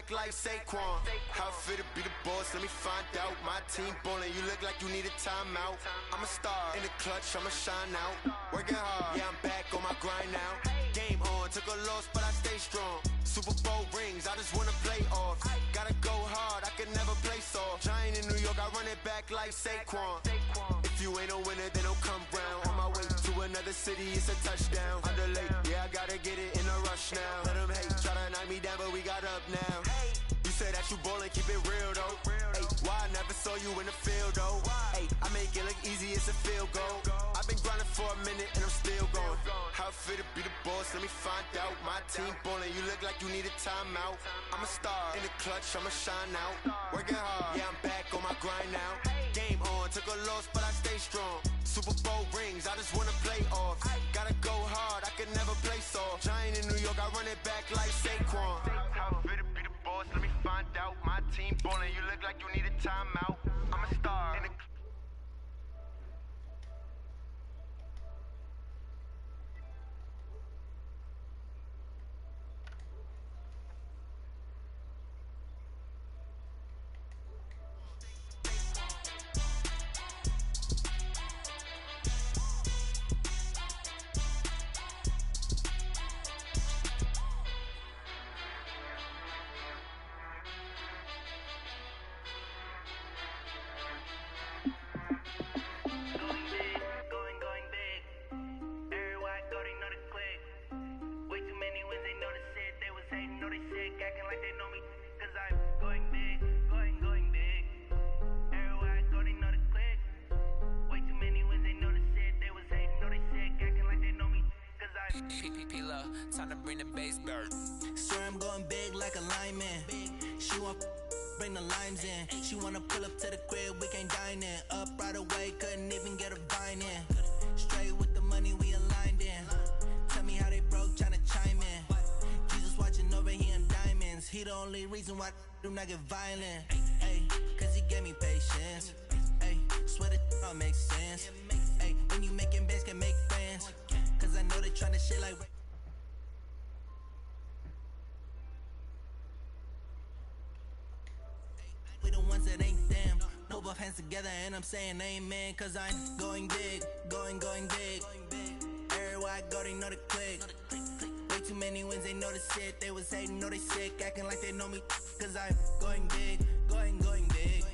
back like Saquon. How fit to be the boss, let me find out. My team ballin', you look like you need a timeout. I'm a star, in the clutch, I'ma shine out. Working hard, yeah, I'm back on my grind now. Game on, took a loss, but I stay strong. Super Bowl rings, I just wanna play off. Gotta go hard, I can never play soft. Giant in New York, I run it back like Saquon. If you ain't a winner, then don't come round. On my way to another city, it's a touchdown. Underlay, yeah, I gotta get it in a rush now. Let them hate, try to knock me down, but we got up now. You said that you ballin', keep it real though. Hey, why I never saw you in the field though? Hey, I make it look easy, it's a field goal. I've been grinding for a minute and I'm still going. How fit to be the boss, let me find out. My team ballin', you look like you need a timeout. I'm a star, in the clutch, I'ma shine out. Working hard, yeah, I'm back on my grind now. Game on, took a loss, but I stay strong. Super Bowl rings, I just wanna play off. Gotta go hard, I can never play soft. Giant in New York, I run it back like Saquon. How fit to be the boss, let me find out. My team ballin', you look like you need a timeout. I'm a star. In the time to bring the bass bird. Swear I'm going big like a lineman. She want bring the limes in. She wanna pull up to the crib, we can't dine in. Up right away, couldn't even get a vine in. Straight with the money we aligned in. Tell me how they broke, tryna chime in. Jesus watching over here in diamonds. He the only reason why I do not get violent. Ay, cause he gave me patience. Ay, swear that all makes sense. Ay, when you making bands can make friends. Cause I know they tryna shit like we the ones that ain't them. Put both hands together and I'm saying amen. Cause I'm going big, going big. Everywhere I go they know the click. Way too many wins, they know the shit. They was hating, know they sick, acting like they know me. Cause I'm going big, going big.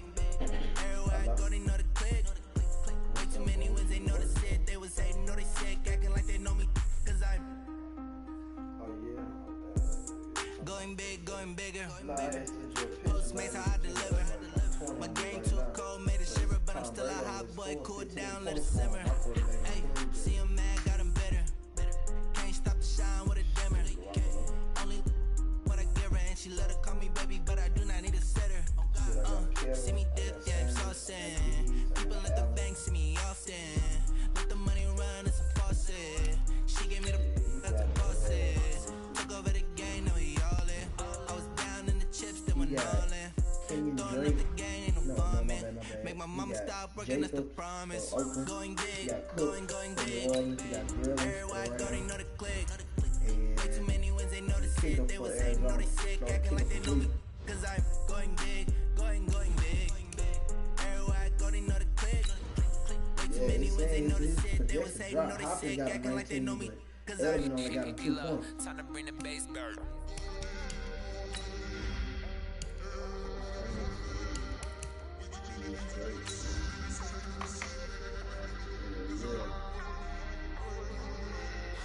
Everywhere I go they know the click. Way too many wins, they know the shit. They was hating, know they sick, acting like they know me. Cause I'm going big, going bigger. Postmates how I deliver. My game too cold, made it shiver, but I'm still a hot boy. Cool it down, let it simmer. Hey, see him mad, got him bitter. Can't stop the shine with a dimmer. Only what I give her, and she let her call me baby, but I do not need a sitter. See me dip, yeah, I'm saucing. People at the bank see me often. Let the money run, it's a faucet. She gave me the that's the bosses. Took over the game, now we all in. I was down in the chips, then went all in. Throwing up the game, ain't no bombing. Make my mama stop working, that's the promise. Going big, going big. Everywhere I go, they know the click. Way too many wins, they know the shit. They was hating, know they sick, acting like they know me. Cause I'm going big, going big. Everywhere I go, they know the click. Way too many wins, they know the shit. They was hating, know they sick, acting like they know me. Cause I'm time to bring the bass bird.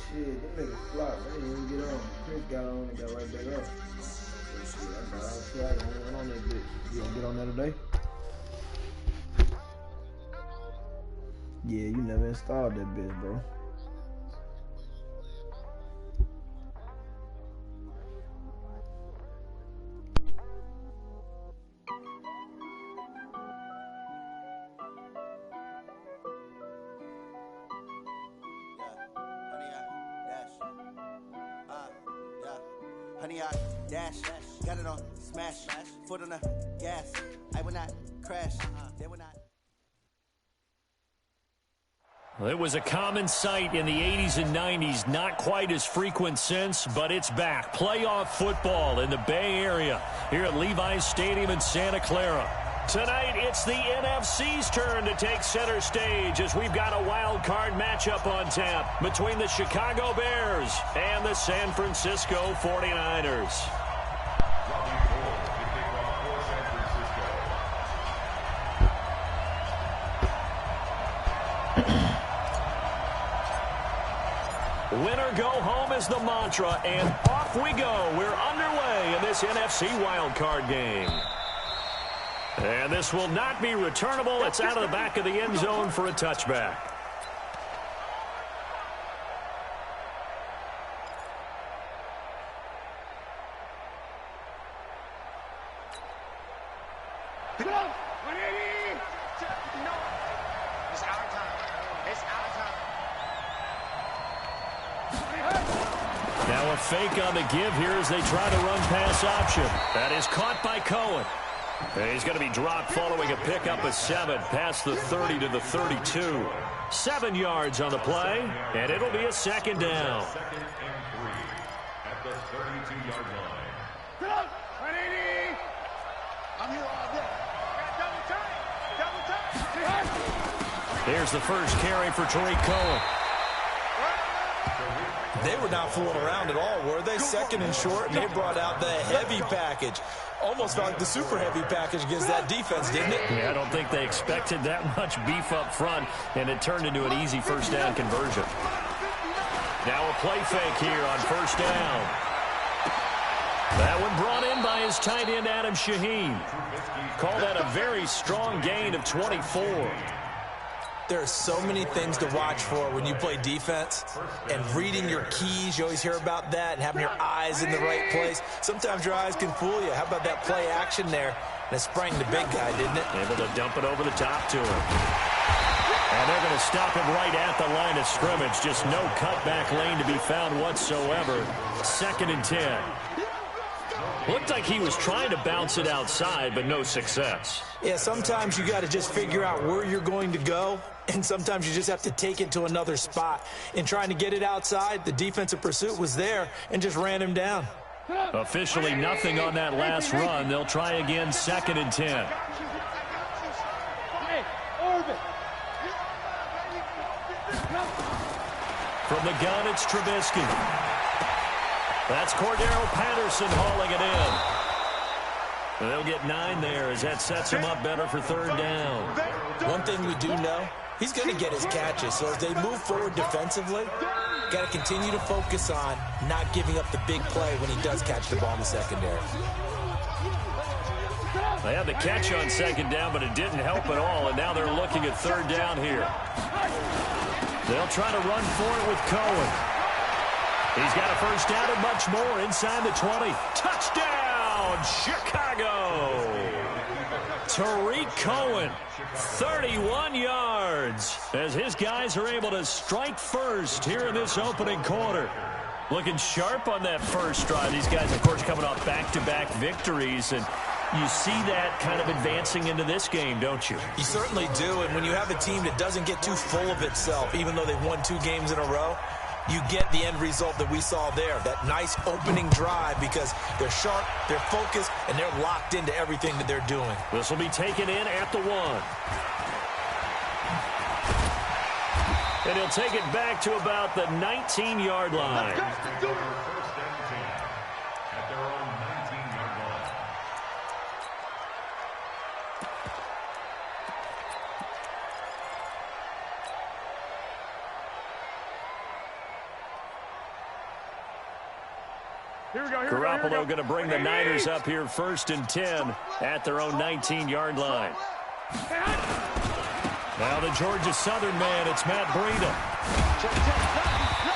Shit, them niggas flop. They didn't even get on. Chris got on and got right back up. Shit, I got outside and went on that bitch. You gonna get on there today? Yeah, you never installed that bitch, bro. Honey, I dash, got it on smash, foot on the gas. I will not crash, they will not. It was a common sight in the 80s and 90s, not quite as frequent since, but it's back. Playoff football in the Bay Area here at Levi's Stadium in Santa Clara. Tonight, it's the NFC's turn to take center stage as we've got a wild card matchup on tap between the Chicago Bears and the San Francisco 49ers. Winner go home is the mantra, and off we go. We're underway in this NFC wildcard game. And this will not be returnable. It's out of the back of the end zone for a touchback. Now a fake on the give here as they try to run pass option. That is caught by Cohen. And he's going to be dropped following a pickup of 7 past the 30 to the 32. 7 yards on the play, and it'll be a second down. Second and 3 at the 32-yard line. I'm here all day. Double time. Here's the first carry for Tariq Cohen. They were not fooling around at all, were they? Second and short, and they brought out the heavy package. Almost felt like the super heavy package against that defense, didn't it? Yeah, I don't think they expected that much beef up front, and it turned into an easy first down conversion. Now a play fake here on first down. That one brought in by his tight end, Adam Shaheen. Call that a very strong gain of 24. There are so many things to watch for when you play defense, and reading your keys, you always hear about that, and having your eyes in the right place. Sometimes your eyes can fool you. How about that play action there? And it sprang the big guy, didn't it? Able to dump it over the top to him. And they're going to stop him right at the line of scrimmage. Just no cutback lane to be found whatsoever. 2nd and 10. Looked like he was trying to bounce it outside, but no success. Yeah, sometimes you got to just figure out where you're going to go, and sometimes you just have to take it to another spot. In trying to get it outside, the defensive pursuit was there and just ran him down. Officially nothing on that last run. They'll try again, 2nd and 10. From the gun, it's Trubisky. That's Cordero Patterson hauling it in. They'll get 9 there as that sets him up better for third down. One thing we do know, he's going to get his catches. So as they move forward defensively, got to continue to focus on not giving up the big play when he does catch the ball in the secondary. They had the catch on second down, but it didn't help at all, and now they're looking at third down here. They'll try to run for it with Cohen. He's got a first down and much more inside the 20. Touchdown, Chicago! Tariq Cohen, 31 yards, as his guys are able to strike first here in this opening quarter. Looking sharp on that first drive. These guys, of course, coming off back-to-back victories, and you see that kind of advancing into this game, don't you? You certainly do, and when you have a team that doesn't get too full of itself, even though they've won 2 games in a row, you get the end result that we saw there, that nice opening drive, because they're sharp, they're focused, and they're locked into everything that they're doing. This will be taken in at the 1. And he'll take it back to about the 19-yard line. First and 10 at their own 19-yard line. Garoppolo going to bring the Niners up here 1st and 10 at their own 19-yard line. Now the Georgia Southern man, it's Matt Breida.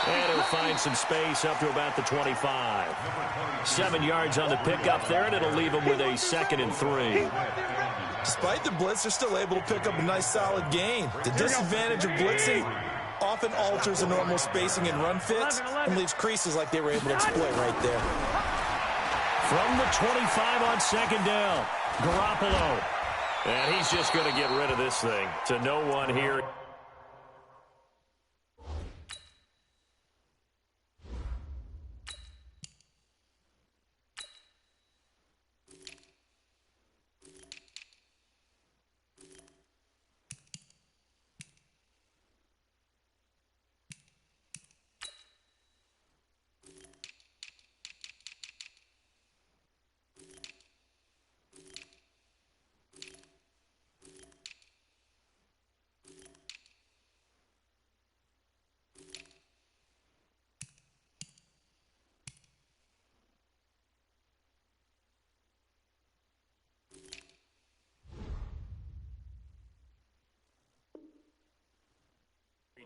And he'll find some space up to about the 25. 7 yards on the pickup there, and it'll leave him with a 2nd and 3. Despite the blitz, they're still able to pick up a nice solid gain. The disadvantage of blitzing often alters the normal spacing and run fits and leaves creases like they were able to exploit right there. From the 25 on 2nd down, Garoppolo. And he's just going to get rid of this thing to no one here.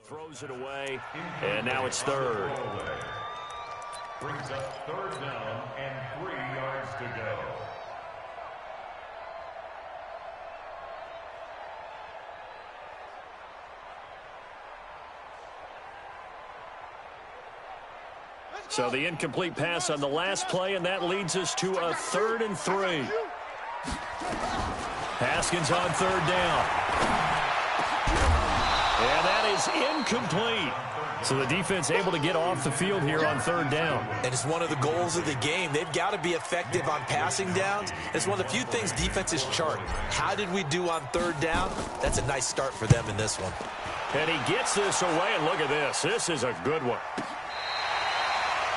Throws it away, and now it's third. Brings up 3rd down and 3 yards to go. So the incomplete pass on the last play, and that leads us to a 3rd and 3. Haskins on 3rd down. And that is incomplete. So the defense able to get off the field here on 3rd down. And it's one of the goals of the game. They've got to be effective on passing downs. It's one of the few things defenses chart. How did we do on 3rd down? That's a nice start for them in this one. And he gets this away, and look at this. This is a good one.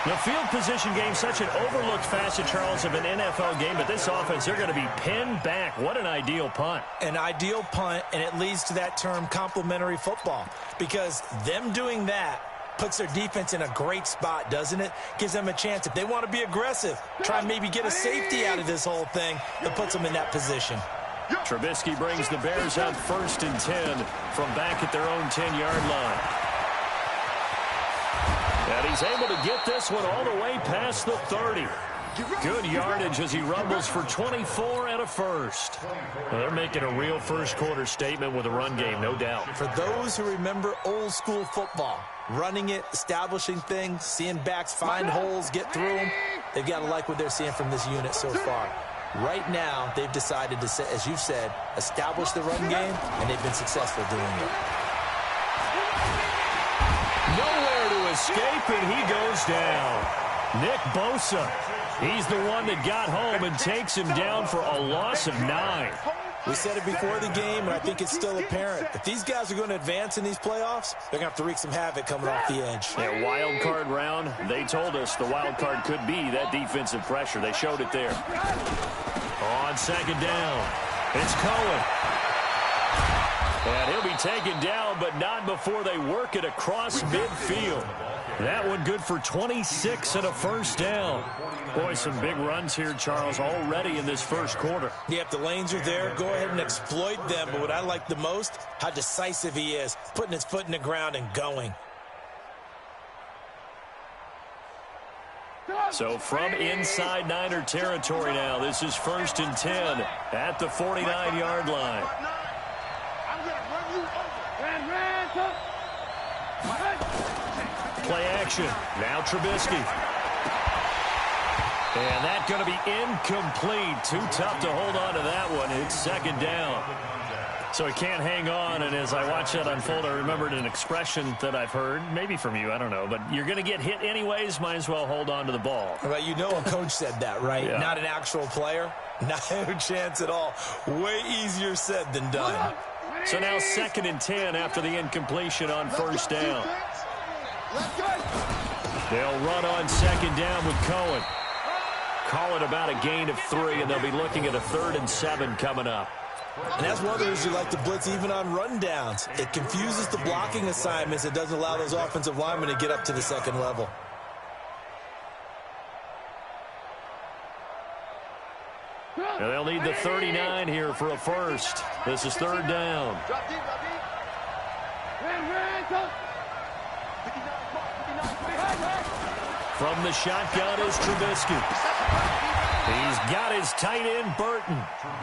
The field position game, such an overlooked facet, Charles, of an NFL game, but this offense, they're going to be pinned back. What an ideal punt. An ideal punt, and it leads to that term complementary football, because them doing that puts their defense in a great spot, doesn't it? Gives them a chance. If they want to be aggressive, try and maybe get a safety out of this whole thing, that puts them in that position. Trubisky brings the Bears out 1st and 10 from back at their own 10-yard line. And he's able to get this one all the way past the 30. Good yardage as he rumbles for 24 and a first. Well, they're making a real first-quarter statement with a run game, no doubt. For those who remember old-school football, running it, establishing things, seeing backs find holes, get through them, they've got to like what they're seeing from this unit so far. Right now, they've decided to, as you said, establish the run game, and they've been successful doing it. Nowhere to escape, and he goes down. Nick Bosa, he's the one that got home and takes him down for a loss of 9. We said it before the game, and I think it's still apparent. If these guys are going to advance in these playoffs, they're going to have to wreak some havoc coming off the edge. Yeah, wild card round, they told us the wild card could be that defensive pressure. They showed it there. On 2nd down, it's Cohen. And he'll be taken down, but not before they work it across midfield. That one good for 26 and a first down. Boy, some big runs here, Charles, already in this first quarter. Yeah, if the lanes are there, go ahead and exploit them. But what I like the most, how decisive he is, putting his foot in the ground and going. So from inside Niner territory now, this is 1st and 10 at the 49-yard line. Play action. Now Trubisky. And that's going to be incomplete. Too tough to hold on to that one. It's 2nd down. So he can't hang on, and as I watch that unfold, I remembered an expression that I've heard, maybe from you, I don't know, but you're going to get hit anyways, might as well hold on to the ball. Well, you know a coach said that, right? Yeah. Not an actual player. Not a chance at all. Way easier said than done. So now 2nd and 10 after the incompletion on 1st down. They'll run on 2nd down with Cohen. Call it about a gain of 3, and they'll be looking at a 3rd and 7 coming up. And that's one of the reasons you like to blitz even on rundowns. It confuses the blocking assignments. It doesn't allow those offensive linemen to get up to the 2nd level. And they'll need the 39 here for a first. This is 3rd down. From the shotgun is Trubisky. He's got his tight end, Burton.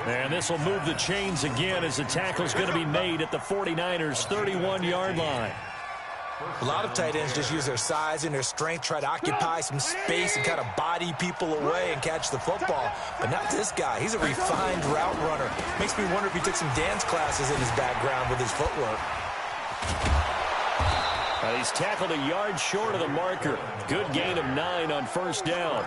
And this will move the chains again as the tackle's going to be made at the 49ers' 31-yard line. A lot of tight ends just use their size and their strength, try to occupy some space and kind of body people away and catch the football. But not this guy. He's a refined route runner. Makes me wonder if he took some dance classes in his background with his footwork. He's tackled a yard short of the marker. Good gain of 9 on 1st down.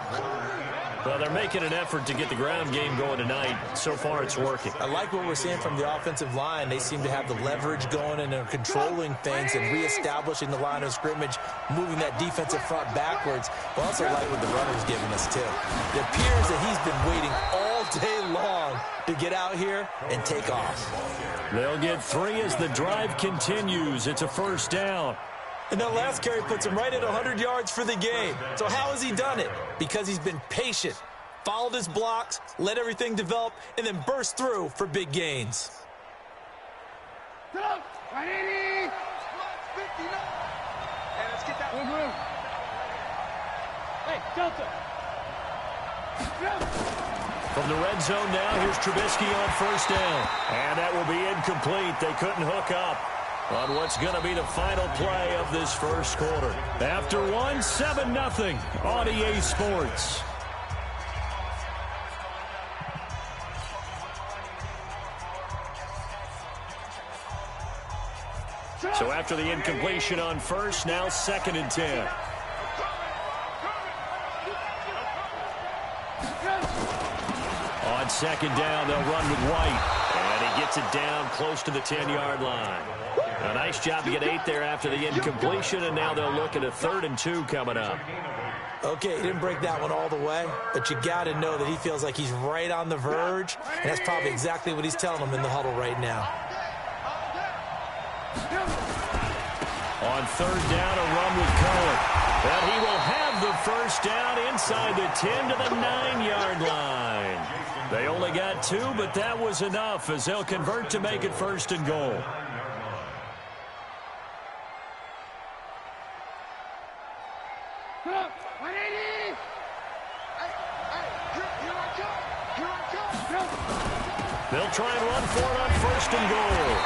Well, they're making an effort to get the ground game going tonight. So far, it's working. I like what we're seeing from the offensive line. They seem to have the leverage going, and they're controlling things and reestablishing the line of scrimmage, moving that defensive front backwards. But also like what the runner's giving us, too. It appears that he's been waiting all day long to get out here and take off. They'll get 3 as the drive continues. It's a 1st down. And that last carry puts him right at 100 yards for the game. So how has he done it? Because he's been patient, followed his blocks, let everything develop, and then burst through for big gains. let's get that one. Hey, Delta. From the red zone now, here's Trubisky on first down. And that will be incomplete. They couldn't hook up on what's going to be the final play of this first quarter. After one, 7-0 on EA Sports. So after the incompletion on first, now 2nd and 10. On 2nd down, they'll run with White. And he gets it down close to the 10-yard line. A nice job to get 8 there after the incompletion, and now they'll look at a 3rd and 2 coming up. Okay, he didn't break that one all the way, but you got to know that he feels like he's right on the verge, and that's probably exactly what he's telling them in the huddle right now. On 3rd down, a run with Cohen. And he will have the first down inside the 10 to the 9-yard line. They only got 2, but that was enough as they'll convert to make it 1st and goal. They'll try and run for it on 1st and goal.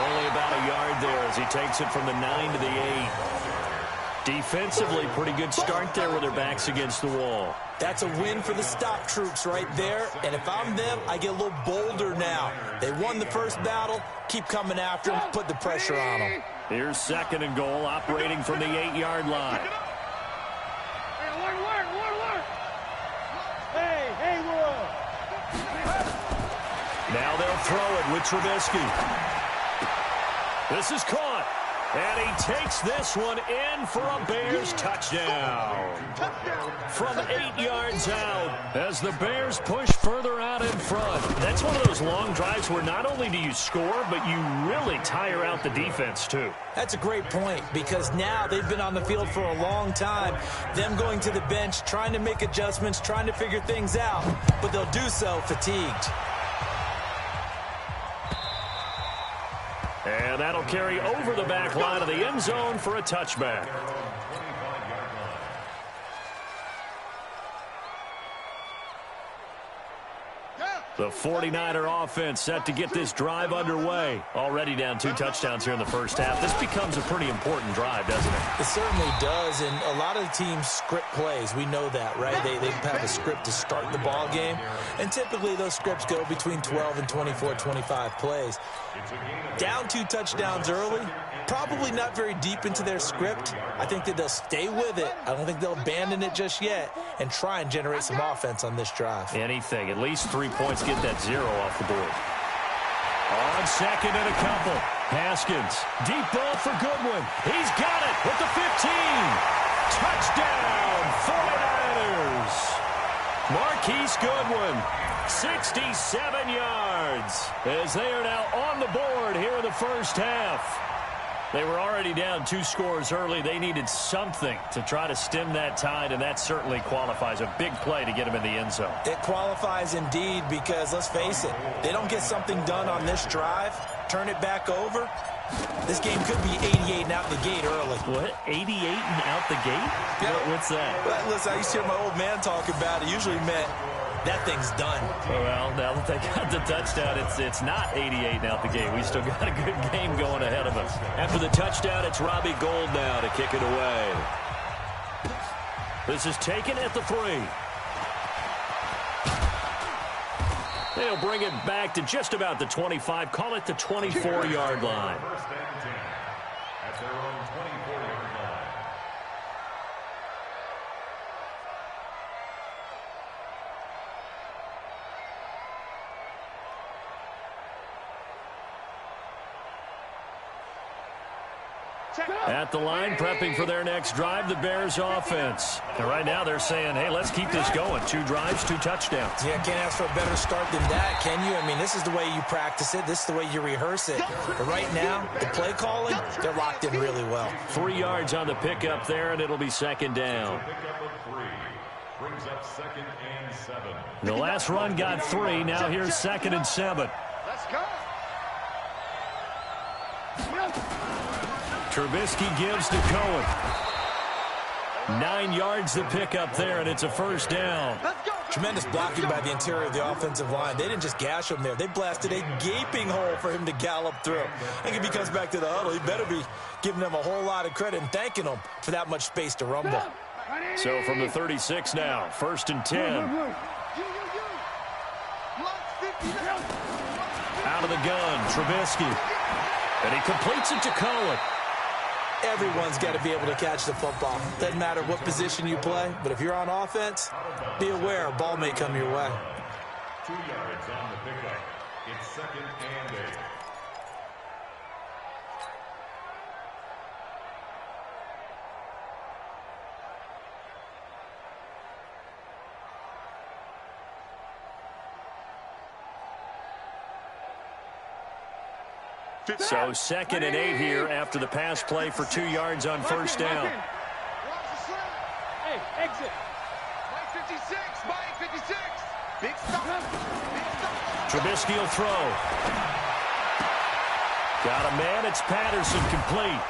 Only about a yard there as he takes it from the 9 to the 8. Defensively, pretty good start there with their backs against the wall. That's a win for the stop troops right there. And if I'm them, I get a little bolder now. They won the first battle. Keep coming after them. Put the pressure on them. Here's 2nd and goal, operating from the 8-yard line. Now they'll throw it with Trubisky. This is caught. And he takes this one in for a Bears touchdown. From 8 yards out as the Bears push further out in front. That's one of those long drives where not only do you score, but you really tire out the defense too. That's a great point because now they've been on the field for a long time. Them going to the bench, trying to make adjustments, trying to figure things out. But they'll do so fatigued. And that'll carry over the back line of the end zone for a touchback. The 49er offense set to get this drive underway. Already down 2 touchdowns here in the first half. This becomes a pretty important drive, doesn't it? It certainly does, and a lot of the teams script plays. We know that, right? They have a script to start the ball game, and typically those scripts go between 12 and 24, 25 plays. Down 2 touchdowns early, probably not very deep into their script. I think that they'll stay with it. I don't think they'll abandon it just yet and try and generate some offense on this drive. Anything. At least 3 points. Get that 0 off the board. On 2nd and a couple. Haskins. Deep ball for Goodwin. He's got it with the 15. Touchdown, 49ers. Marquise Goodwin. 67 yards as they are now on the board here in the first half. They were already down 2 scores early. They needed something to try to stem that tide, and that certainly qualifies. A big play to get them in the end zone. It qualifies indeed because, let's face it, they don't get something done on this drive, turn it back over, this game could be 88 and out the gate early. What? 88 and out the gate? Yeah. What's that? Well, listen, I used to hear my old man talk about it. Usually meant that thing's done. Well, now that they got the touchdown, it's not 88 and out the gate. We still got a good game going ahead of us. After the touchdown, it's Robbie Gould now to kick it away. This is taken at the 3. They'll bring it back to just about the 25. Call it the 24-yard line. First and 10 at their own 24-yard line. At the line, prepping for their next drive, the Bears offense. And right now they're saying, hey, let's keep this going. 2 drives, 2 touchdowns. Yeah, can't ask for a better start than that, can you? I mean, this is the way you practice it. This is the way you rehearse it. But right now, the play calling, they're locked in really well. 3 yards on the pickup there, and it'll be 2nd down. Pickup of 3 brings up 2nd and 7. The last run got 3. Now here's 2nd and 7. Let's go. Trubisky gives to Cohen. 9 yards to pick up there, and it's a first down. Tremendous blocking by the interior of the offensive line. They didn't just gash him there. They blasted a gaping hole for him to gallop through. I think if he comes back to the huddle, he better be giving them a whole lot of credit and thanking them for that much space to rumble. So from the 36 now, 1st and 10. Out of the gun, Trubisky. And he completes it to Cohen. Everyone's got to be able to catch the football. Doesn't matter what position you play, but if you're on offense, be aware a ball may come your way. 2 yards on the pickup. It's 2nd and 8. So 2nd and 8 here after the pass play for 2 yards on first down. Hey, exit. Mike 56, Mike 56. Big stop. Trubisky will throw. Got a man, it's Patterson, complete.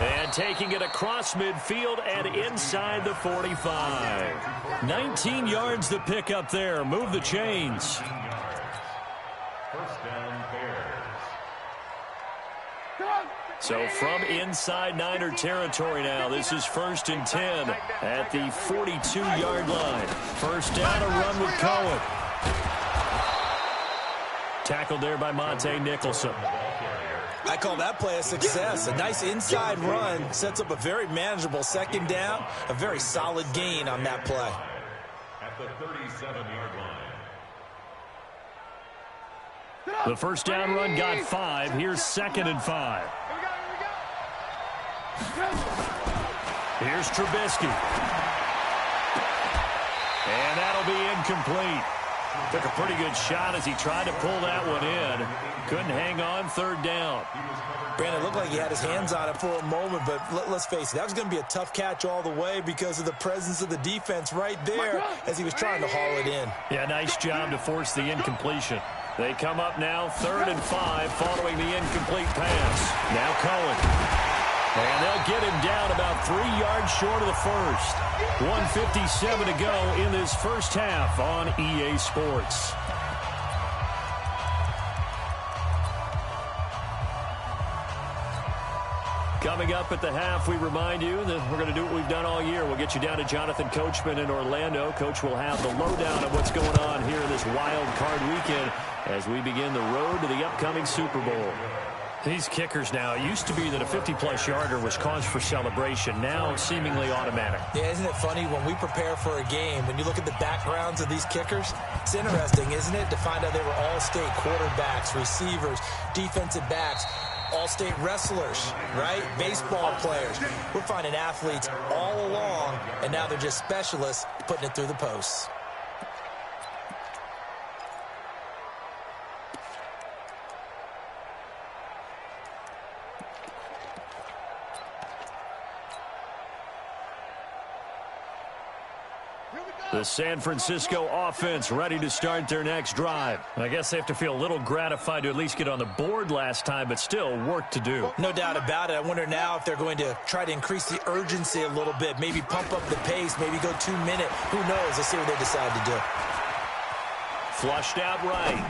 And taking it across midfield and inside the 45. 19 yards to pick up there. Move the chains. First down, Bears. So from inside Niner territory now, this is 1st and 10 at the 42-yard line. First down, a run with Cohen. Tackled there by Monte Nicholson. I call that play a success. A nice inside run sets up a very manageable 2nd down. A very solid gain on that play. At the 37-yard line. The first down run got 5. Here's 2nd and 5. Here's Trubisky. And that'll be incomplete. Took a pretty good shot as he tried to pull that one in. Couldn't hang on, 3rd down. Brandon, it looked like he had his hands on it for a moment, but let's face it, that was going to be a tough catch all the way because of the presence of the defense right there as he was trying to haul it in. Yeah, nice job to force the incompletion. They come up now 3rd and 5 following the incomplete pass. Now Cohen. And they'll get him down about 3 yards short of the first. 1:57 to go in this first half on EA Sports. Coming up at the half, we remind you that we're going to do what we've done all year. We'll get you down to Jonathan Coachman in Orlando. Coach will have the lowdown of what's going on here this wild card weekend as we begin the road to the upcoming Super Bowl. These kickers now, it used to be that a 50-plus yarder was cause for celebration. Now seemingly automatic. Yeah, isn't it funny when we prepare for a game, when you look at the backgrounds of these kickers, it's interesting, isn't it, to find out they were all-state quarterbacks, receivers, defensive backs, all-state wrestlers, right? Baseball players. We're finding athletes all along, and now they're just specialists putting it through the posts. The San Francisco offense ready to start their next drive. I guess they have to feel a little gratified to at least get on the board last time, but still work to do. No doubt about it. I wonder now if they're going to try to increase the urgency a little bit, maybe pump up the pace, maybe go 2 minute. Who knows? Let's see what they decide to do. Flushed out right.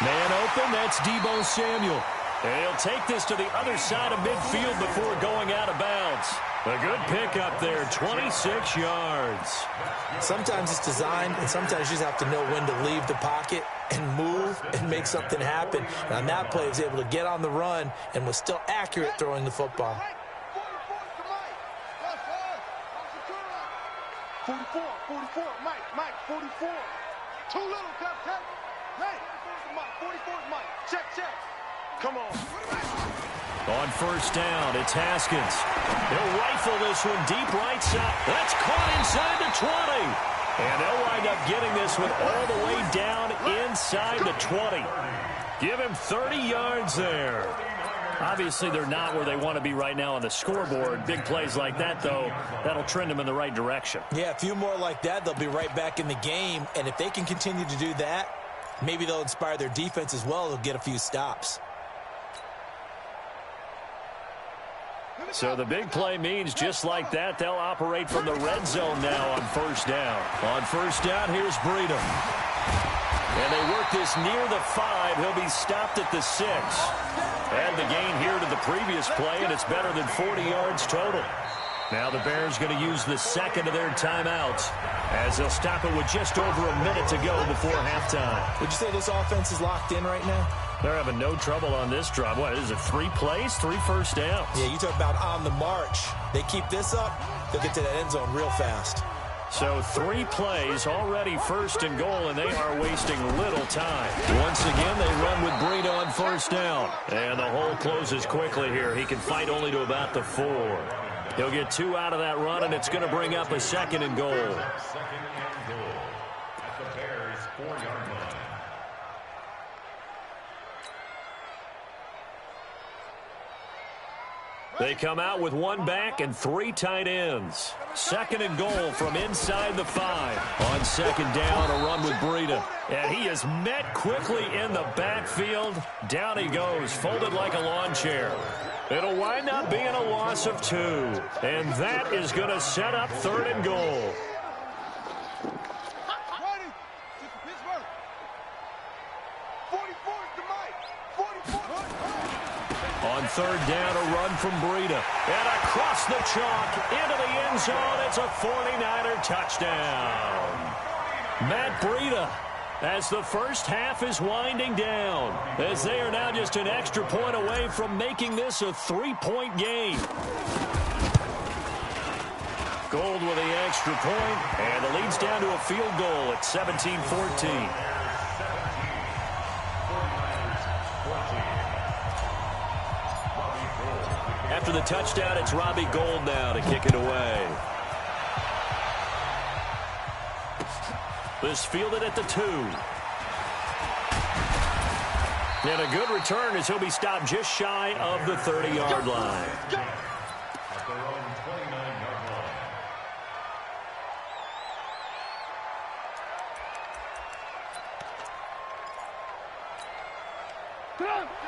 Man open, that's Deebo Samuel. And he'll take this to the other side of midfield before going out of bounds. A good pickup there, 26 yards. Sometimes it's designed, and sometimes you just have to know when to leave the pocket and move and make something happen. And on that play, he was able to get on the run and was still accurate throwing the football. 44, Mike, 44. Too little, Captain. Hey, Mike, 44, Mike. Check. Come on. On first down, it's Haskins. He'll rifle this one deep right side. That's caught inside the 20. And they'll wind up getting this one all the way down inside the 20. Give him 30 yards there. Obviously, they're not where they want to be right now on the scoreboard. Big plays like that, though, that'll trend them in the right direction. Yeah, a few more like that, they'll be right back in the game. And if they can continue to do that, maybe they'll inspire their defense as well. They'll get a few stops. So the big play means just like that, they'll operate from the red zone now on first down. On first down, here's Breida. And they work this near the 5. He'll be stopped at the 6. Add the gain here to the previous play, and it's better than 40 yards total. Now the Bears going to use the second of their timeouts as they'll stop it with just over a minute to go before halftime. Would you say this offense is locked in right now? They're having no trouble on this drive. What is it, 3 plays, 3 first downs? Yeah, you talk about on the march. They keep this up, they'll get to that end zone real fast. So 3 plays, already first and goal, and they are wasting little time. Once again, they run with Breida on first down. And the hole closes quickly here. He can fight only to about the 4. He'll get 2 out of that run, and it's going to bring up a second and goal. Second and goal at the Bears' 4-yard line. They come out with 1 back and 3 tight ends. Second and goal from inside the 5. On second down, a run with Breida. And he is met quickly in the backfield. Down he goes, folded like a lawn chair. It'll wind up being a loss of 2. And that is going to set up third and goal. On third down, a run from Breida. And across the chalk, into the end zone. It's a 49er touchdown. Matt Breida, as the first half is winding down, as they are now just an extra point away from making this a 3-point game. Gold with the extra point, and the lead's down to a field goal at 17-14. After the touchdown, it's Robbie Gould now to kick it away. This fielded at the 2. And a good return as he'll be stopped just shy of the 30-yard line. At their own 29-yard line.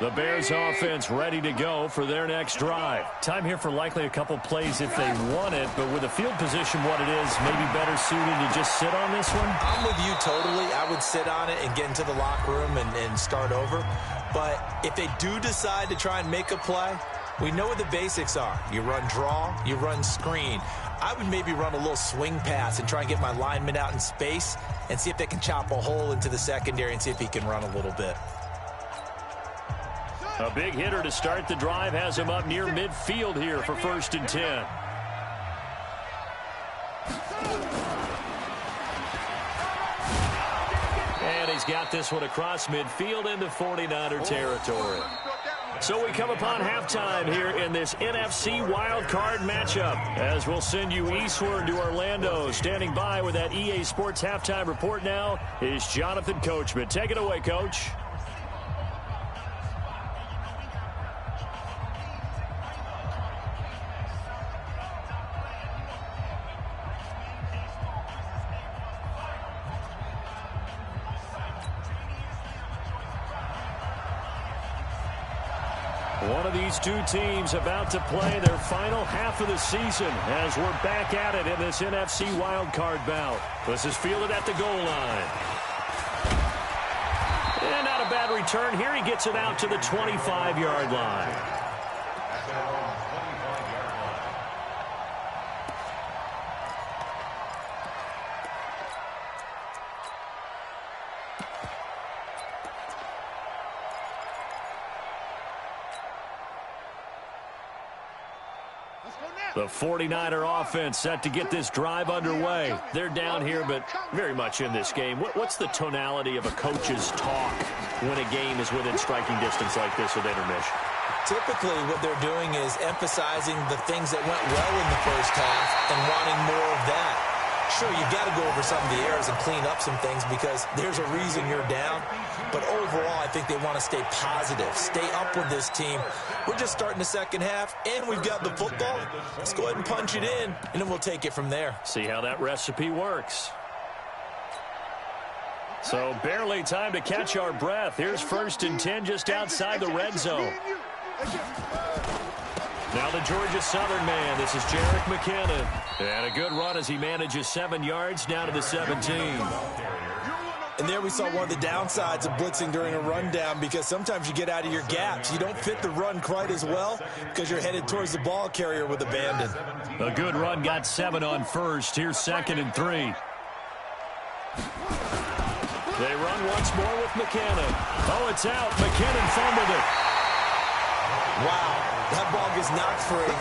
The Bears offense ready to go for their next drive. Time here for likely a couple plays if they want it, but with the field position what it is, maybe better suited to just sit on this one? I'm with you totally. I would sit on it and get into the locker room and start over. But if they do decide to try and make a play, we know what the basics are. You run draw, you run screen. I would maybe run a little swing pass and try and get my lineman out in space and see if they can chop a hole into the secondary and see if he can run a little bit. A big hitter to start the drive has him up near midfield here for 1st and 10. And he's got this one across midfield into 49er territory. So we come upon halftime here in this NFC wildcard matchup, as we'll send you eastward to Orlando. Standing by with that EA Sports halftime report now is Jonathan Coachman. Take it away, Coach. One of these two teams about to play their final half of the season as we're back at it in this NFC wildcard bout. This is fielded at the goal line. And not a bad return here. He gets it out to the 25-yard line. The 49er offense set to get this drive underway. They're down here, but very much in this game. What's the tonality of a coach's talk when a game is within striking distance like this with intermission? Typically, what they're doing is emphasizing the things that went well in the first half and wanting more of that. Sure, you've got to go over some of the errors and clean up some things because there's a reason you're down. But overall, I think they want to stay positive, stay up with this team. We're just starting the second half, and we've got the football. Let's go ahead and punch it in, and then we'll take it from there. See how that recipe works. So barely time to catch our breath. Here's 1st and 10 just outside the red zone. Now the Georgia Southern man. This is Jerick McKinnon. And a good run as he manages 7 yards down to the 17. And there we saw one of the downsides of blitzing during a rundown, because sometimes you get out of your gaps. You don't fit the run quite as well because you're headed towards the ball carrier with abandon. A good run got 7 on first. Here's 2nd and 3. They run once more with McKinnon. Oh, it's out. McKinnon fumbled it. Wow, that ball gets knocked free,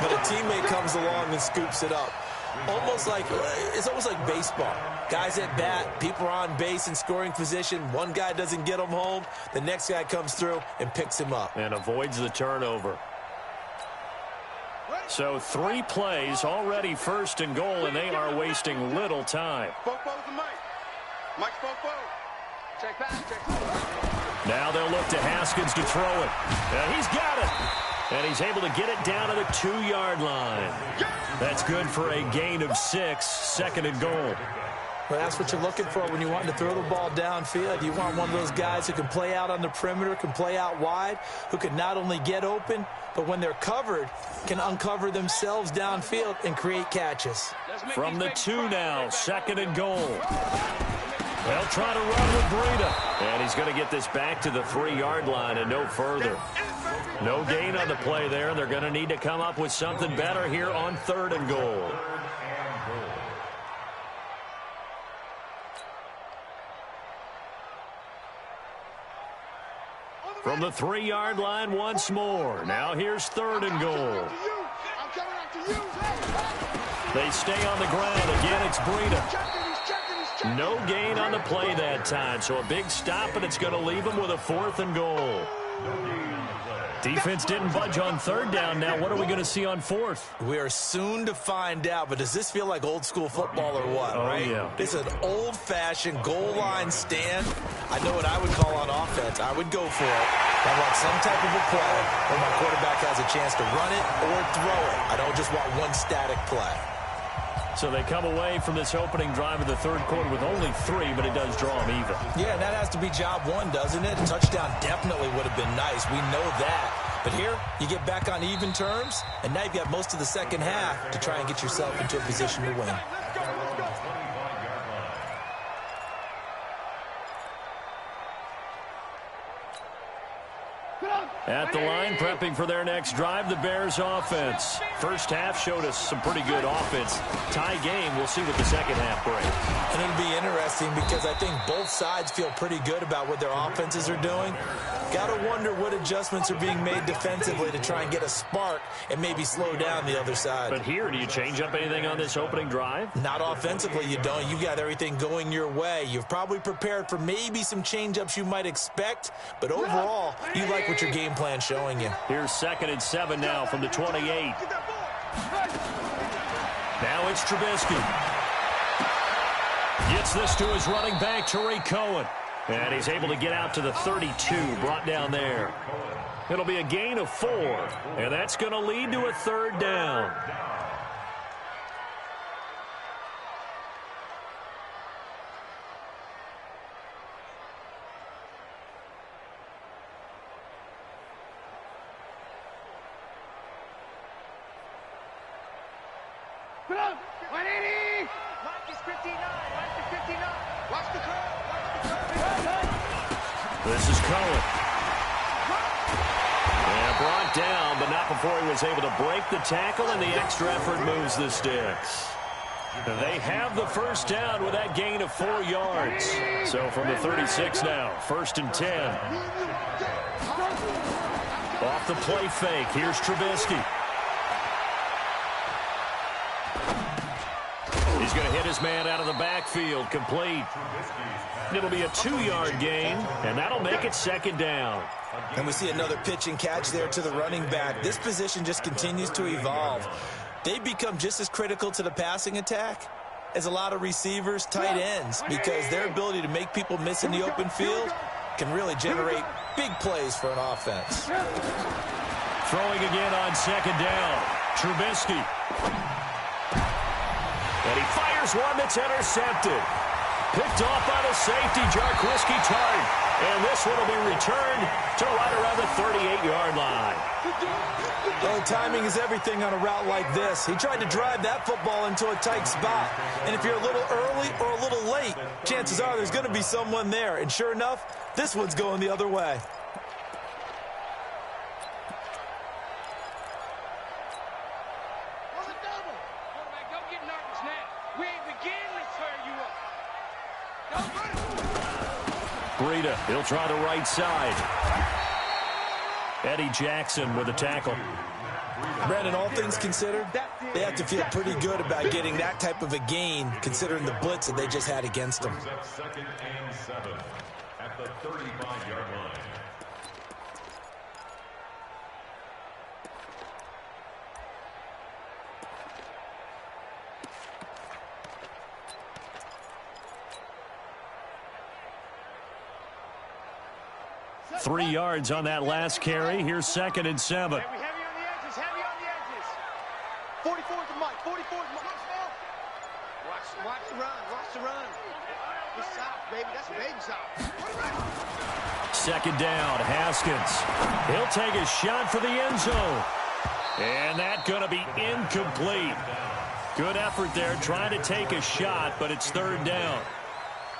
but a teammate comes along and scoops it up. It's almost like baseball. Guys at bat, people are on base in scoring position. One guy doesn't get him home. The next guy comes through and picks him up. And avoids the turnover. So 3 plays, already 1st and goal, and they are wasting little time. Now they'll look to Haskins to throw it. And he's got it. And he's able to get it down to the 2-yard line. That's good for a gain of 6, 2nd and goal. Well, that's what you're looking for when you want to throw the ball downfield. You want one of those guys who can play out on the perimeter, can play out wide, who can not only get open, but when they're covered, can uncover themselves downfield and create catches. From the 2 now, 2nd and goal. They'll try to run with Breida. And he's going to get this back to the 3-yard line and no further. No gain on the play there. They're going to need to come up with something better here on 3rd and goal. From the 3-yard line once more. Now here's 3rd and goal. They stay on the ground. Again, it's Breida. No gain on the play that time. So a big stop, and it's going to leave them with a 4th and goal. Defense didn't budge on 3rd down. Now what are we going to see on 4th? We are soon to find out, but does this feel like old school football or what, right? Yeah. This is an old-fashioned goal line stand. I know what I would call on offense. I would go for it. I want some type of a play where my quarterback has a chance to run it or throw it. I don't just want one static play. So they come away from this opening drive of the 3rd quarter with only 3, but it does draw them even. Yeah, that has to be job 1, doesn't it? A touchdown definitely would have been nice. We know that. But here, you get back on even terms, and now you've got most of the second half to try and get yourself into a position to win. At the line, prepping for their next drive, the Bears offense. First half showed us some pretty good offense. Tie game, we'll see what the second half brings. And it'll be interesting because I think both sides feel pretty good about what their offenses are doing. Got to wonder what adjustments are being made defensively to try and get a spark and maybe slow down the other side. But here, do you change up anything on this opening drive? Not offensively, you don't. You've got everything going your way. You've probably prepared for maybe some change-ups you might expect, but overall, you like what your game plan showing you. Here's 2nd and 7 now from the 28. Now it's Trubisky. Gets this to his running back, Tariq Cohen. And he's able to get out to the 32, brought down there. It'll be a gain of 4, and that's going to lead to a 3rd down. Put up! 180! Mike is 59. Mike is 59. Watch the curve. This is Cohen. And brought down, but not before he was able to break the tackle, and the extra effort moves the sticks. And they have the 1st down with that gain of 4 yards. So from the 36 now, 1st and 10. Off the play fake, here's Trubisky. He's going to hit his man out of the backfield, complete. It'll be a 2-yard gain, and that'll make it 2nd down. And we see another pitch and catch there to the running back. This position just continues to evolve. They become just as critical to the passing attack as a lot of receivers, tight ends, because their ability to make people miss in the open field can really generate big plays for an offense. Throwing again on 2nd down. Trubisky. And he fires one that's intercepted. Picked off by the safety, Jarquiski Tart. And this one will be returned to right around the 38-yard line. Well, timing is everything on a route like this. He tried to drive that football into a tight spot. And if you're a little early or a little late, chances are there's going to be someone there. And sure enough, this one's going the other way. Breida, he'll try the right side. Eddie Jackson with a tackle. Brandon, all things considered, they have to feel pretty good about getting that type of a gain, considering the blitz that they just had against them. Second and 7 at the 35-yard line. Three yards on that last carry. Here's 2nd and 7. Heavy on the edges, heavy on the edges. 44's the Mike, 44's the Mike. Watch the run, watch the run. It's south, baby, that's a baby south. 2nd down, Haskins. He'll take a shot for the end zone. And that's going to be incomplete. Good effort there, trying to take a shot, but it's 3rd down.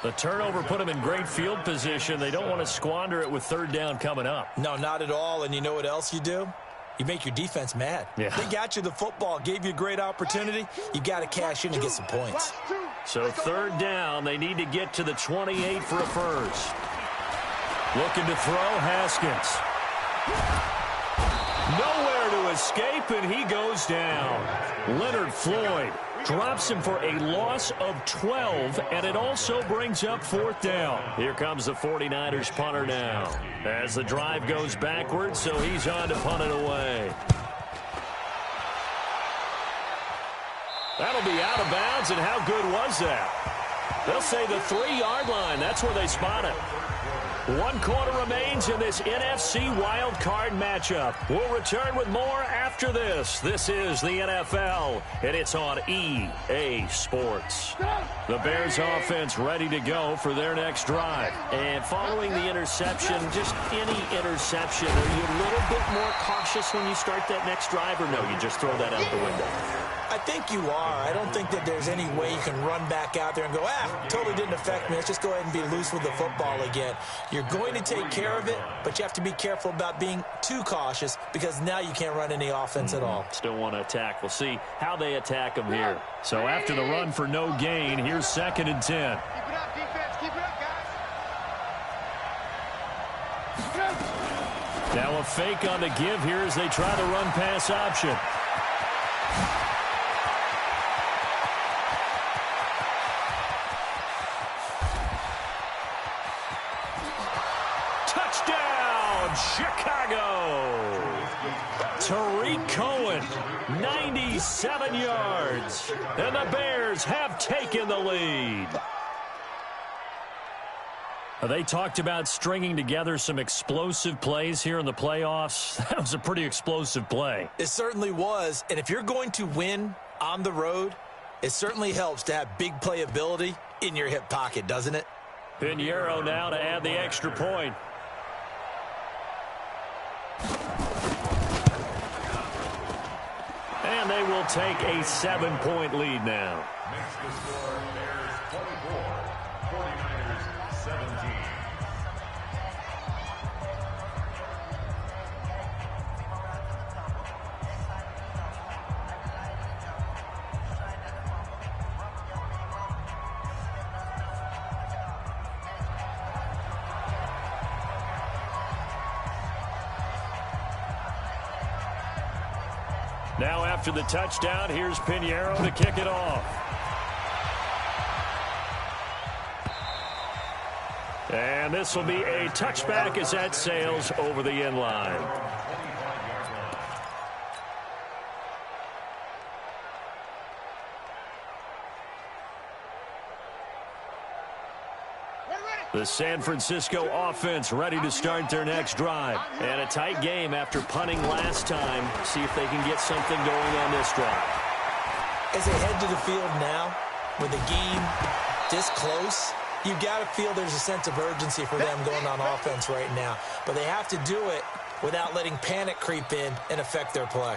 The turnover put them in great field position. They don't want to squander it with 3rd down coming up. No, not at all. And you know what else you do? You make your defense mad. Yeah. They got you the football, gave you a great opportunity. You got to cash in and get some points. So 3rd down, they need to get to the 28 for a first. Looking to throw, Haskins. Nowhere to escape, and he goes down. Leonard Floyd drops him for a loss of 12, and it also brings up 4th down. Here comes the 49ers punter now. As the drive goes backwards, so he's on to punt it away. That'll be out of bounds, and how good was that? They'll say the 3-yard line. That's where they spot it. 1 quarter remains in this NFC Wild Card matchup. We'll return with more after this. This is the NFL, and it's on EA Sports. The Bears offense ready to go for their next drive. And following the interception, just any interception, are you a little bit more cautious when you start that next drive, or no, you just throw that out the window? I think you are. I don't think that there's any way you can run back out there and go, totally didn't affect me. Let's just go ahead and be loose with the football again. You're going to take care of it, but you have to be careful about being too cautious because now you can't run any offense at all. Still want to attack. We'll see how they attack them here. So after the run for no gain, here's 2nd and 10. Keep it up, defense. Keep it up, guys. Now a fake on the give here as they try the run-pass option. Chicago. Tariq Cohen, 97 yards. And the Bears have taken the lead. They talked about stringing together some explosive plays here in the playoffs. That was a pretty explosive play. It certainly was. And if you're going to win on the road, it certainly helps to have big playability in your hip pocket, doesn't it? Pinheiro now to add the extra point. And they will take a 7-point lead now. Makes the score Bears 24, 49ers 17. Now after the touchdown, here's Pinheiro to kick it off. And this will be a touchback as that sails over the end line. The San Francisco offense ready to start their next drive. And a tight game after punting last time. See if they can get something going on this drive. As they head to the field now, with the game this close, You've got to feel there's a sense of urgency for them going on offense right now. But they have to do it without letting panic creep in and affect their play.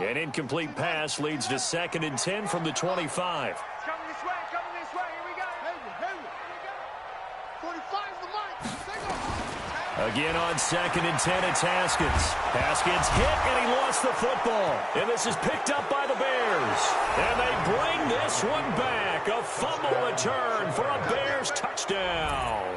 An incomplete pass leads to 2nd and 10 from the 25. Coming this way, here we go. Here we go. 45's the mark. Again on 2nd and 10, it's Haskins. Haskins hit, and he lost the football. And this is picked up by the Bears. And they bring this one back. A fumble return for a Bears touchdown.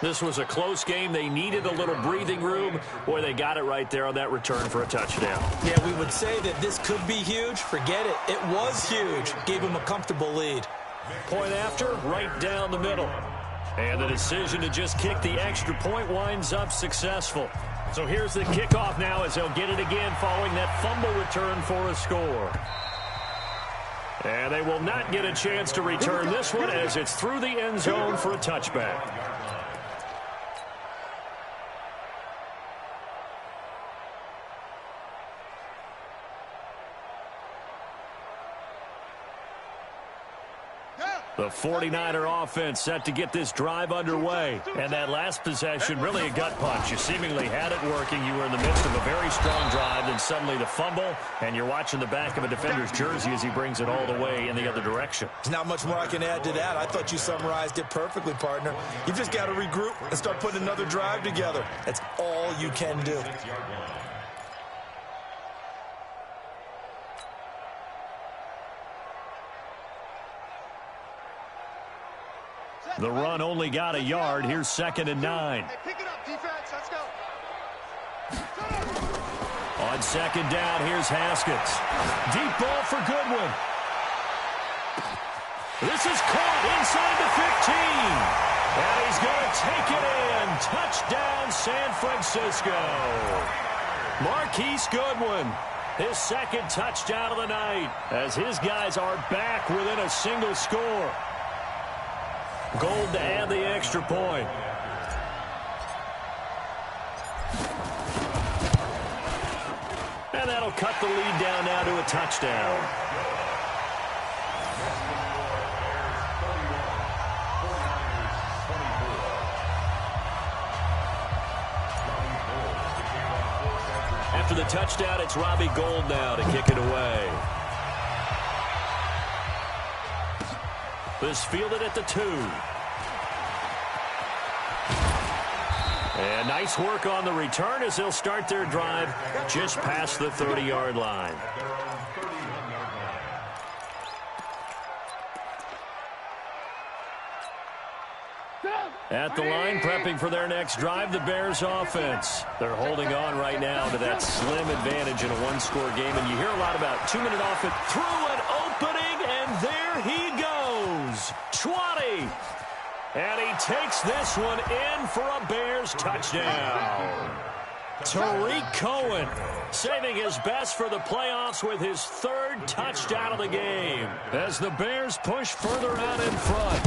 This was a close game. They needed a little breathing room. Boy, they got it right there on that return for a touchdown. Yeah, we would say that this could be huge. Forget it. It was huge. Gave them a comfortable lead. Point after, right down the middle. And the decision to just kick the extra point winds up successful. So here's the kickoff now as they'll get it again following that fumble return for a score. And they will not get a chance to return this one as it's through the end zone for a touchback. The 49er offense set to get this drive underway. And that last possession, really a gut punch. You seemingly had it working. You were in the midst of a very strong drive, then suddenly the fumble, and you're watching the back of a defender's jersey as he brings it all the way in the other direction. There's not much more I can add to that. I thought you summarized it perfectly, partner. You've just got to regroup and start putting another drive together. That's all you can do. The run only got a yard. Here's 2nd and 9. Hey, pick it up, defense. Let's go. On 2nd down, here's Haskins. Deep ball for Goodwin. This is caught inside the 15. And he's going to take it in. Touchdown, San Francisco. Marquise Goodwin, his 2nd touchdown of the night, as his guys are back within a single score. Gold to add the extra point. And that'll cut the lead down now to a touchdown. After the touchdown, it's Robbie Gould now to kick it away. This fielded at the 2. And nice work on the return as they'll start their drive just past the 30-yard line. At the line, prepping for their next drive, the Bears offense. They're holding on right now to that slim advantage in a one-score game. And you hear a lot about 2-minute offense. Through an opening, and there he goes. 20. And he takes this one in for a Bears touchdown. Tariq Cohen saving his best for the playoffs with his 3rd touchdown of the game as the Bears push further out in front.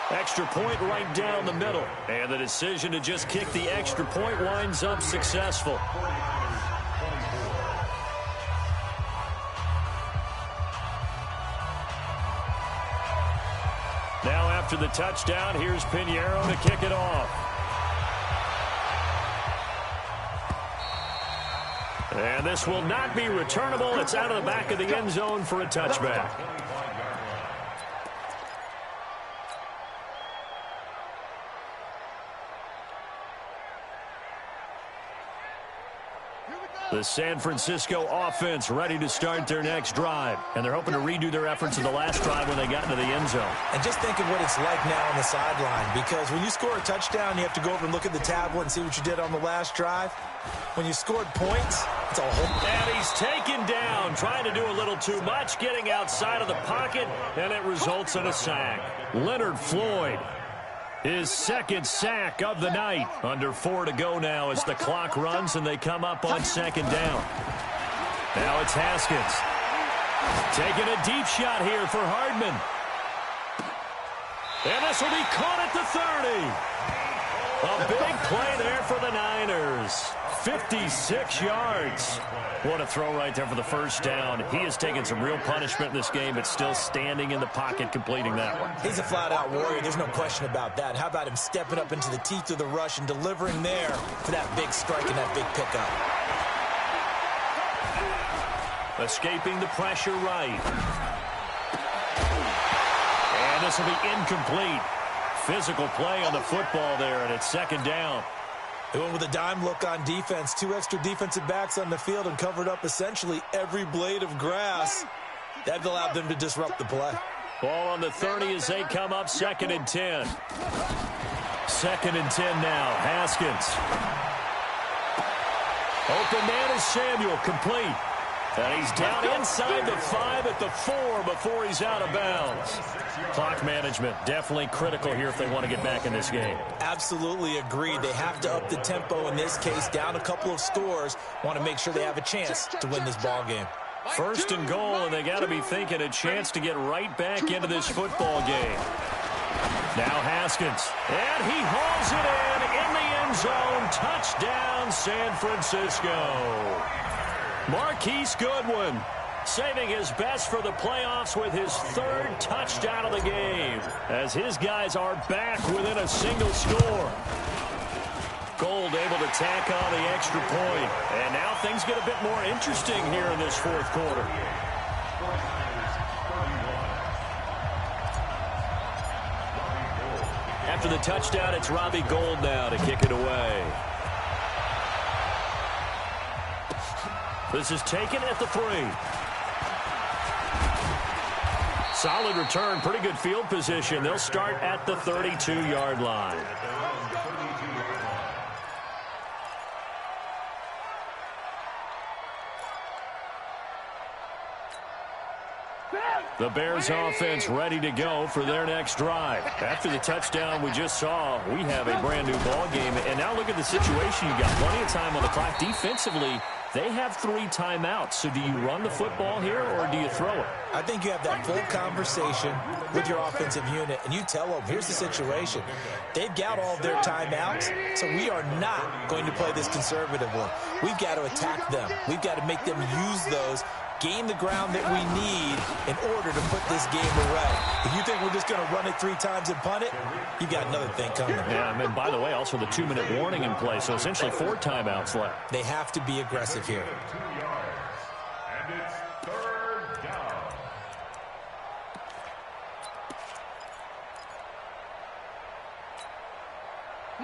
Extra point right down the middle. And the decision to just kick the extra point winds up successful. Now after the touchdown, here's Pinheiro to kick it off. And this will not be returnable. It's out of the back of the end zone for a touchback. The San Francisco offense ready to start their next drive. And they're hoping to redo their efforts in the last drive when they got into the end zone. And just think of what it's like now on the sideline. Because when you score a touchdown, you have to go over and look at the tablet and see what you did on the last drive. When you scored points, it's a whole... And he's taken down, trying to do a little too much, getting outside of the pocket, and it results in a sack. Leonard Floyd, his 2nd sack of the night. Under 4 to go now as the clock runs and they come up on 2nd down. Now it's Haskins. Taking a deep shot here for Hardman. And this will be caught at the 30. A big play there for the Niners. 56 yards. What a throw right there for the first down. He has taken some real punishment in this game, but still standing in the pocket completing that one. He's a flat-out warrior. There's no question about that. How about him stepping up into the teeth of the rush and delivering there for that big strike and that big pickup. Escaping the pressure right. And this will be incomplete. Physical play on the football there, and it's second down. They went with a dime look on defense. 2 extra defensive backs on the field and covered up essentially every blade of grass. That allowed them to disrupt the play. Ball on the 30 as they come up, 2nd and 10. 2nd and 10 now. Haskins. Open man is Samuel, complete. And he's down inside the 5 at the 4 before he's out of bounds. Clock management, definitely critical here if they want to get back in this game. Absolutely agreed. They have to up the tempo in this case, down a couple of scores. Want to make sure they have a chance to win this ball game. 1st and goal, and they got to be thinking a chance to get right back into this football game. Now Haskins, and he hauls it in the end zone. Touchdown, San Francisco. Marquise Goodwin saving his best for the playoffs with his 3rd touchdown of the game, as his guys are back within a single score. Gold able to tack on the extra point, and now things get a bit more interesting here in this 4th quarter. After the touchdown, it's Robbie Gould now to kick it away. This is taken at the 3. Solid return, pretty good field position. They'll start at the 32-yard line. The Bears offense ready to go for their next drive. After the touchdown we just saw, we have a brand new ball game. And now look at the situation. You've got plenty of time on the clock. Defensively, they have 3 timeouts. So do you run the football here or do you throw it? I think you have that full conversation with your offensive unit, and you tell them, here's the situation. They've got all of their timeouts, so we are not going to play this conservatively. We've got to attack them. We've got to make them use those, gain the ground that we need in order to put this game away. If you think we're just going to run it 3 times and punt it, you got another thing coming. Yeah, and by the way, also the 2-minute warning in play, so essentially 4 timeouts left. They have to be aggressive here. And it's 3rd down.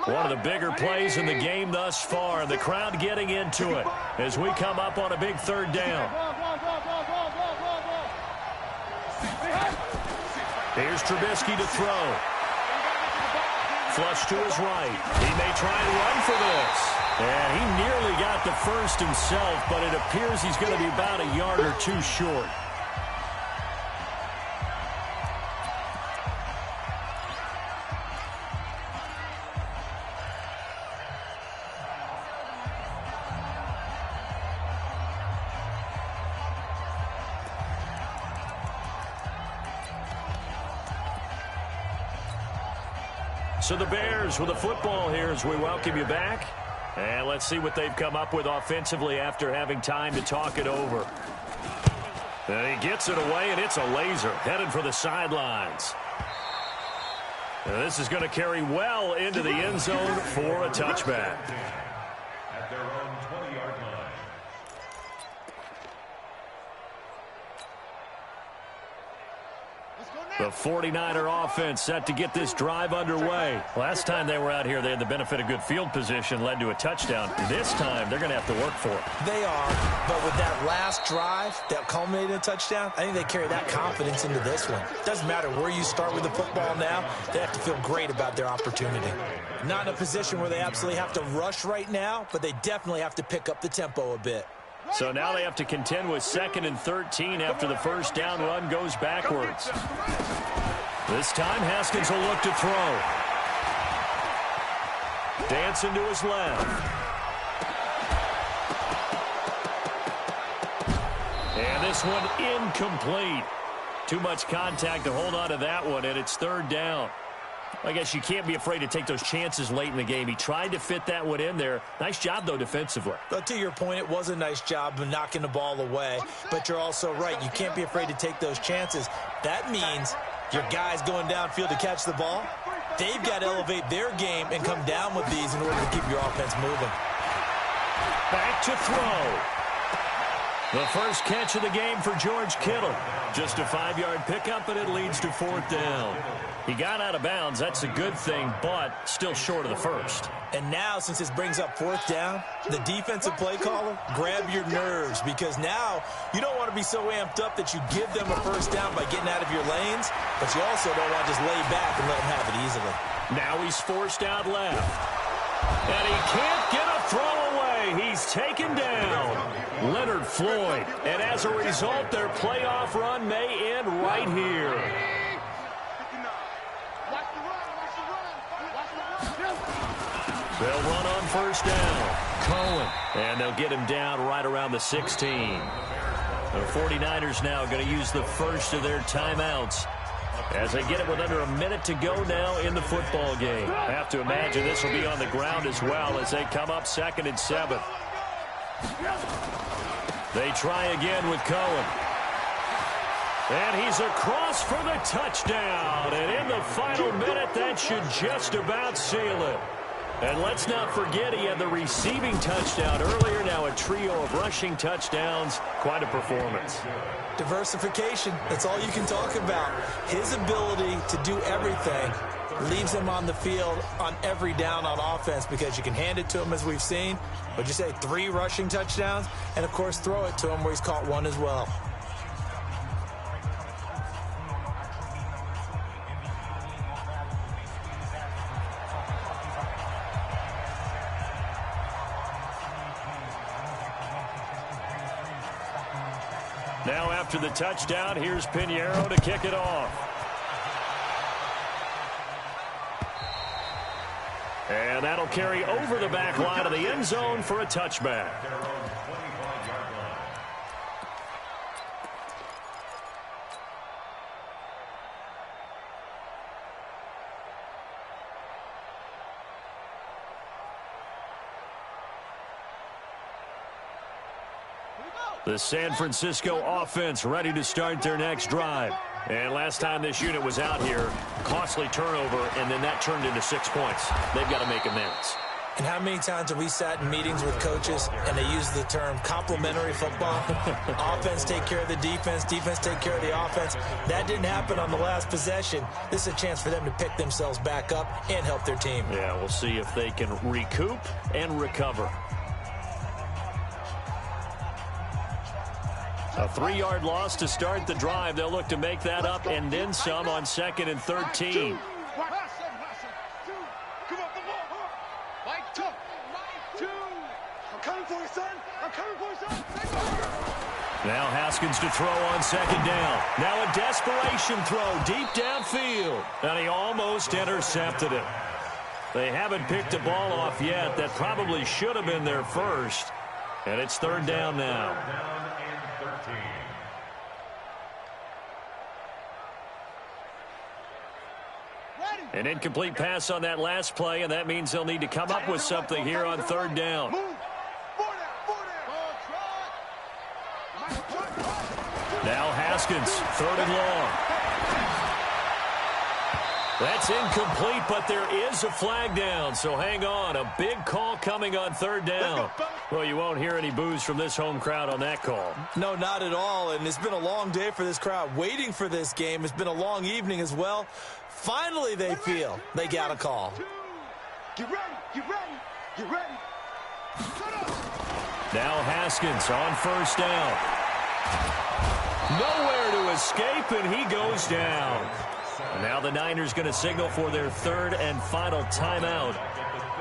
One of the bigger plays in the game thus far. The crowd getting into it as we come up on a big 3rd down. Here's Trubisky to throw. Flush to his right. He may try and run for this. And he nearly got the first himself, but it appears he's going to be about a yard or 2 short. So the Bears with the football here as we welcome you back. And let's see what they've come up with offensively after having time to talk it over. And he gets it away, and it's a laser headed for the sidelines. And this is going to carry well into the end zone for a touchback. At their own 20-yard line. The 49er offense set to get this drive underway. Last time they were out here, they had the benefit of good field position, led to a touchdown. This time, they're going to have to work for it. They are, but with that last drive that culminated in a touchdown, I think they carry that confidence into this one. Doesn't matter where you start with the football now, they have to feel great about their opportunity. Not in a position where they absolutely have to rush right now, but they definitely have to pick up the tempo a bit. So now they have to contend with 2nd and 13 after the first down run goes backwards. This time, Haskins will look to throw. Dancing to his left. And this one incomplete. Too much contact to hold on to that one, and it's 3rd down. I guess you can't be afraid to take those chances late in the game. He tried to fit that one in there. Nice job, though, defensively. But to your point, it was a nice job of knocking the ball away. But you're also right. You can't be afraid to take those chances. That means your guys going downfield to catch the ball, they've got to elevate their game and come down with these in order to keep your offense moving. Back to throw. The first catch of the game for George Kittle. Just a 5-yard pickup, and it leads to 4th down. He got out of bounds. That's a good thing, but still short of the first. And now, since this brings up 4th down, the defensive play caller, grab your nerves, because now you don't want to be so amped up that you give them a first down by getting out of your lanes, but you also don't want to just lay back and let them have it easily. Now he's forced out left. And he can't get a throw away. He's taken down. Leonard Floyd. And as a result, their playoff run may end right here. They'll run on first down. Cohen. And they'll get him down right around the 16. The 49ers now going to use the first of their timeouts as they get it with under a minute to go now in the football game. I have to imagine this will be on the ground as well as they come up 2nd and 7. They try again with Cohen. And he's across for the touchdown. And in the final minute, that should just about seal it. And let's not forget he had the receiving touchdown earlier. Now a trio of rushing touchdowns. Quite a performance. Diversification, that's all you can talk about. His ability to do everything leaves him on the field on every down on offense because you can hand it to him as we've seen. What'd you say, 3 rushing touchdowns? And, of course, throw it to him where he's caught 1 as well. Now after the touchdown, here's Pinheiro to kick it off. And that'll carry over the back line of the end zone for a touchback. The San Francisco offense ready to start their next drive. And last time this unit was out here, costly turnover, and then that turned into 6 points. They've got to make amends. And how many times have we sat in meetings with coaches and they use the term complementary football? Offense take care of the defense, defense take care of the offense. That didn't happen on the last possession. This is a chance for them to pick themselves back up and help their team. Yeah, we'll see if they can recoup and recover. A 3-yard loss to start the drive. They'll look to make that up and then some on 2nd and 13. Now Haskins to throw on 2nd down. Now a desperation throw deep downfield. And he almost intercepted it. They haven't picked the ball off yet. That probably should have been their first. And it's 3rd down now. An incomplete pass on that last play, and that means they'll need to come up with something here on 3rd down. Now Haskins, 3rd and long. That's incomplete, but there is a flag down, so hang on. A big call coming on 3rd down. Well, you won't hear any boos from this home crowd on that call. No, not at all, and it's been a long day for this crowd. Waiting for this game. It's been a long evening as well. Finally, they feel they got a call. Get ready, get ready, get ready. Now Haskins on 1st down. Nowhere to escape, and he goes down. And now the Niners going to signal for their 3rd and final timeout,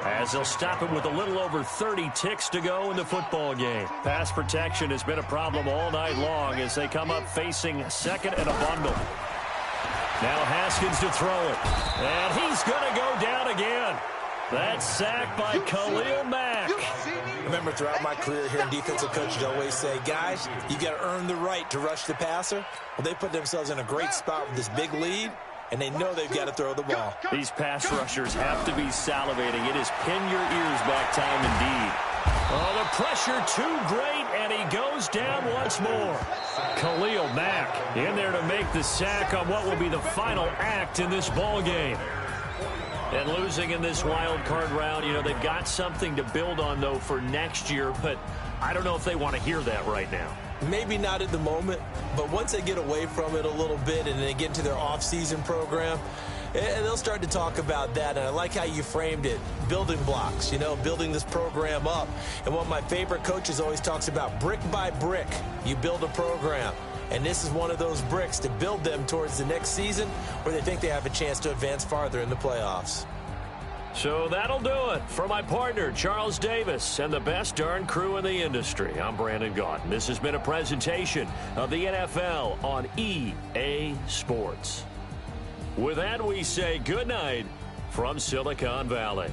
as they'll stop it with a little over 30 ticks to go in the football game. Pass protection has been a problem all night long as they come up facing 2nd and a bundle. Now Haskins to throw it. And he's going to go down again. That's sacked by Khalil Mack. Remember, throughout my career here in defensive coaches always say, guys, you got to earn the right to rush the passer. Well, they put themselves in a great spot with this big lead. and they know they've got to throw the ball. These pass rushers have to be salivating. It is pin your ears back time indeed. Oh, the pressure too great, and he goes down once more. Khalil Mack in there to make the sack on what will be the final act in this ball game. And losing in this wild card round, you know, they've got something to build on, though, for next year. But I don't know if they want to hear that right now. Maybe not at the moment, but once they get away from it a little bit and they get into their off-season program, they'll start to talk about that. And I like how you framed it, building blocks, you know, building this program up. And one of my favorite coaches always talks about brick by brick, you build a program. And this is one of those bricks to build them towards the next season where they think they have a chance to advance farther in the playoffs. So that'll do it. For my partner, Charles Davis, and the best darn crew in the industry, I'm Brandon Gaudin. This has been a presentation of the NFL on EA Sports. With that, we say good night from Silicon Valley.